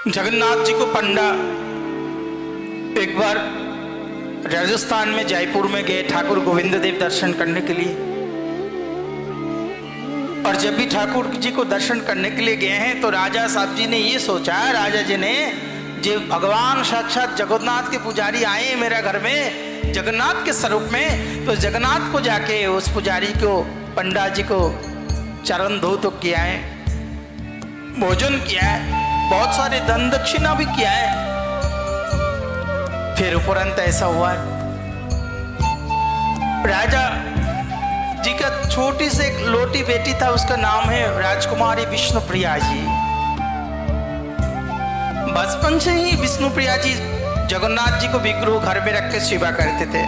जगन्नाथ जी को पंडा एक बार राजस्थान में जयपुर में गए ठाकुर गोविंद देव दर्शन करने के लिए। और जब भी ठाकुर जी को दर्शन करने के लिए गए हैं तो राजा साहब जी ने ये सोचा, राजा जी ने, जो भगवान साक्षात जगन्नाथ के पुजारी आए मेरा घर में जगन्नाथ के स्वरूप में, तो जगन्नाथ को जाके उस पुजारी को, पंडा जी को चरण धो तो किया है, भोजन किया है, बहुत सारे धन दक्षिणा भी किया है। फिर उपरंत ऐसा हुआ है, राजा जी का छोटी से एक लोटी बेटी था, उसका नाम है राजकुमारी विष्णुप्रिया जी। बचपन से ही विष्णुप्रिया जी जगन्नाथ जी को विग्रह घर में रख के सेवा करते थे।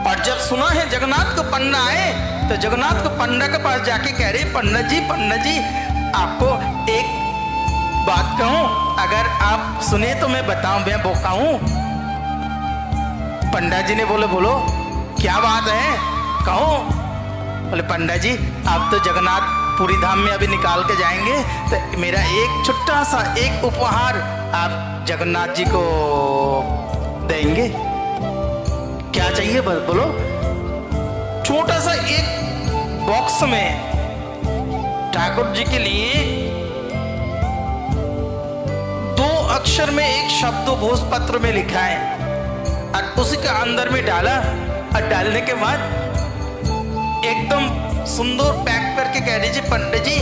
और जब सुना है जगन्नाथ को पंडा आए तो जगन्नाथ को पंडा के पास जाके कह रहे, पंडित जी आपको एक बात कहूं, अगर आप सुने तो मैं बताऊं, मैं बोकाऊं। पंडा जी ने बोले, बोलो क्या बात है, कहो। बोले, पंडा जी आप तो जगन्नाथ पुरी धाम में अभी निकाल के जाएंगे, तो मेरा एक छोटा सा एक उपहार आप जगन्नाथ जी को देंगे, क्या चाहिए बस बोलो। छोटा सा एक बॉक्स में ठाकुर जी के लिए 2 अक्षर में एक शब्द भोजपत्र में लिखा है और उसी के अंदर में डाला, और डालने के बाद एकदम सुंदर पैक करके कह दीजिए, पंडित जी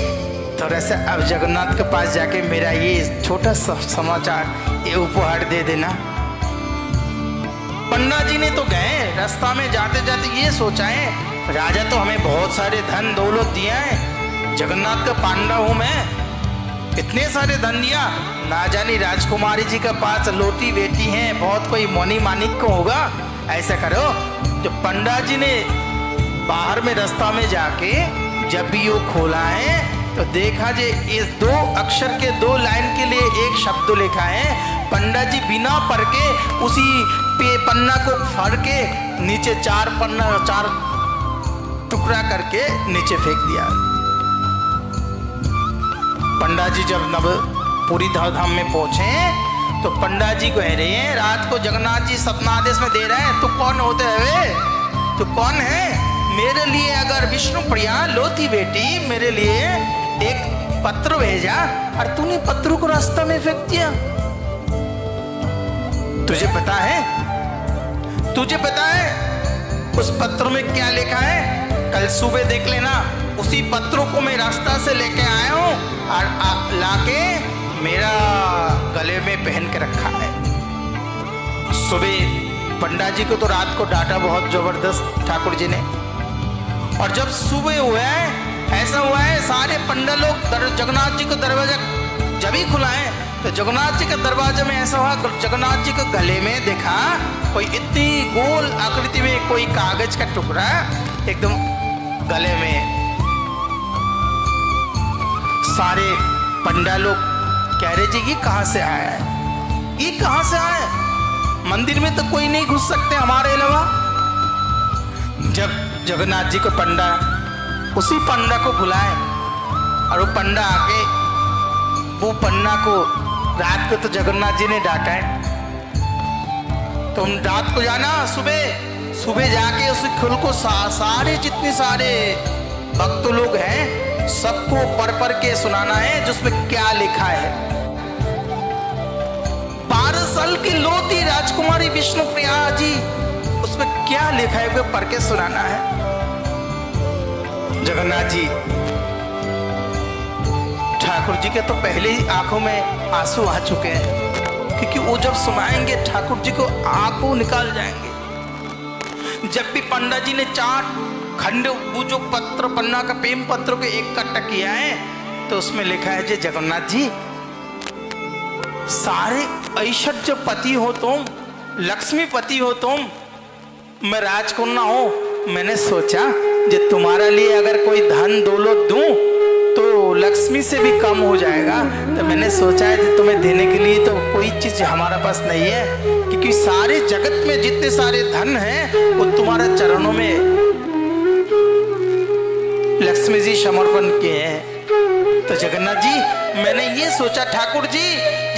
थोड़ा सा अब जगन्नाथ के पास जाके मेरा ये छोटा सा समाचार, ये उपहार दे देना। पंडा जी ने तो गए, रास्ता में जाते जाते ये सोचा है, राजा तो हमें बहुत सारे धन दौलत दिया है, जगन्नाथ का पांडा हूं मैं, इतने सारे धन दिया, ना जानी राजकुमारी जी के पास लोटी बेटी है, बहुत कोई मोनी मानिक को होगा। ऐसा करो, जो पंडा जी ने बाहर में रास्ता में जाके जब भी वो खोला है तो देखा जे इस 2 अक्षर के 2 लाइन के लिए एक शब्द लिखा है। पंडा जी बिना पढ़ के उसी पे पन्ना को फाड़ के नीचे 4 टुकड़ा करके नीचे फेंक दिया। पंडा जी जब नवपुरी धाम में पहुंचे तो पंडा जी कह रहे हैं, रात को जगन्नाथ जी सपनादेश में दे रहे हैं, तू कौन होते है, तू कौन है, मेरे लिए अगर विष्णुप्रिया लोती बेटी मेरे लिए एक पत्र भेजा और तूने पत्र को रास्ता में फेंक दिया। तुझे पता है उस पत्र में क्या लिखा है, कल सुबह देख लेना। उसी पत्रों को मैं रास्ता से लेके आया हूं और लाके मेरा गले में पहन के रखा है। सुबह पंडा जी को तो रात को डांटा बहुत जबरदस्त ठाकुर जी ने, और जब सुबह हुआ है, ऐसा हुआ है, सारे पंडा लोग जगन्नाथ जी को दरवाजा जब ही खुला है तो जगन्नाथ जी के दरवाजे में ऐसा हुआ, जगन्नाथ जी के गले में देखा कोई इतनी गोल आकृति में कोई कागज का टुकड़ा एकदम गले में। सारे पंडा लोग कह रहे जी ये कहां से आया है, ये कहां से आया है, मंदिर में तो कोई नहीं घुस सकते हमारे अलावा। जब जगन्नाथ जी को पंडा उसी पंडा को बुलाए और वो पंडा आके वो पंडा को, रात को तो जगन्नाथ जी ने डांटा है, तुम रात को जाना, सुबह जाके उस खुल को सारे जितने सारे भक्त लोग हैं सबको पढ़ के सुनाना है जिसमें क्या लिखा है। 12 साल की लोती राजकुमारी विष्णुप्रिया जी, उसमें क्या लिखा है वो पढ़ के सुनाना है। जगन्नाथ जी, ठाकुर जी के तो पहले ही आंखों में आंसू आ चुके हैं, क्योंकि वो जब सुनाएंगे ठाकुर जी को आंखों निकाल जाएंगे। जब भी पंडा जी ने 4 खंड वो जो पत्र पन्ना का प्रेम पत्र को इकट्ठा किया है तो उसमें लिखा है, जे जगन्नाथ जी सारे ऐश्वर्य पति हो तुम, लक्ष्मीपति हो तुम, मैं राजकन्या हूं, मैंने सोचा जे तुम्हारे लिए अगर कोई धन दौलत दूं तो लक्ष्मी से भी कम हो जाएगा, तो मैंने सोचा है कि तुम्हें देने के लिए तो कोई चीज हमारे पास नहीं है, क्योंकि सारे जगत में जितने सारे धन हैं वो तुम्हारे चरणों में लक्ष्मी जी समर्पण किए हैं। तो जगन्नाथ जी मैंने ये सोचा ठाकुर जी,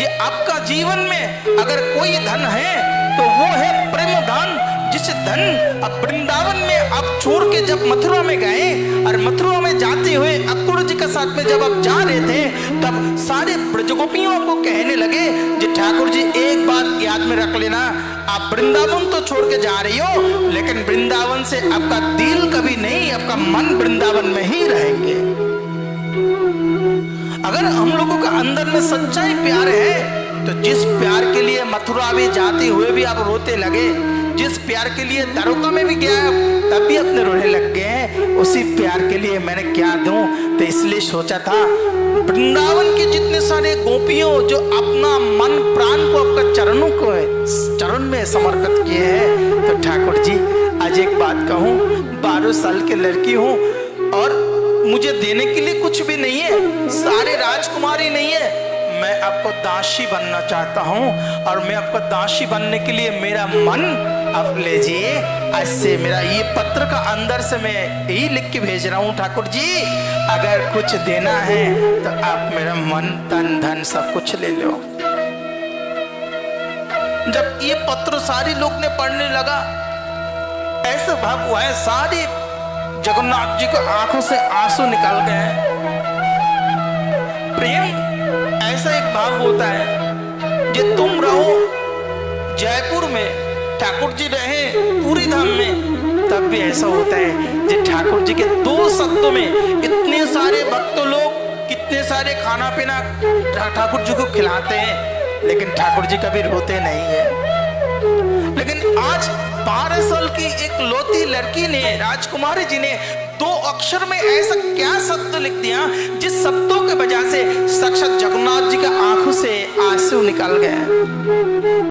ये आपका जीवन में अगर कोई धन है तो वो है प्रेम धन। जिस धन अब वृंदावन में आप छोड़ के जब मथुरा में गए और मथुरा में जाते हुए अक्रूर जी के साथ में जब आप जा रहे थे, तब सारे ब्रजगोपियों को कहने लगे जी ठाकुर जी एक बात याद में रख लेना, आप वृंदावन तो छोड़ के जा रही हो, लेकिन वृंदावन से आपका दिल कभी नहीं, आपका मन वृंदावन में ही रहेंगे। अगर हम लोगों का अंदर में सच्चाई प्यार है तो जिस प्यार के लिए मथुरा में जाते हुए भी आप रोते लगे, जिस प्यार के लिए द्वारका में भी गया तब भी अपने रोने लग गए हैं, उसी प्यार के लिए मैंने क्या दूं। तो इसलिए सोचा था वृंदावन के जितने सारे गोपियों जो अपना मन प्राण को आपका चरणों को चरण में समर्पित किए हैं, तो ठाकुर जी आज एक बात कहूं, 12 साल की लड़की हूं और मुझे देने के लिए कुछ भी नहीं है, सारे राजकुमारी नहीं है, मैं आपको दासी बनना चाहता हूं और मैं आपको दासी बनने के लिए मेरा मन आप लीजिए। आज से मेरा ये पत्र का अंदर से मैं यही लिख के भेज रहा हूं ठाकुर जी, अगर कुछ देना है तो आप मेरा मन तन धन सब कुछ ले लो। जब ये पत्र सारे लोग ने पढ़ने लगा, ऐसे भाव हुआ है, सारे जगन्नाथ जी को आंखों से आंसू निकल गए। प्रेम ऐसा एक भाव होता है, जो तुम रहो जयपुर में, ठाकुर जी रहे पूरी धाम में, तब भी ऐसा होता है। जो ठाकुर जी के 2 शब्दों में इतने सारे भक्त लोग कितने सारे खाना पीना ठाकुर जी को खिलाते हैं, लेकिन ठाकुर जी कभी रोते नहीं है। लेकिन आज 12 साल की एक लौती लड़की ने, राजकुमारी जी ने 2 अक्षर में ऐसा क्या शब्द लिख दिया, जिस शब्दों के वजह से साक्षात जगन्नाथ जी के आंखों से आंसू निकल गए।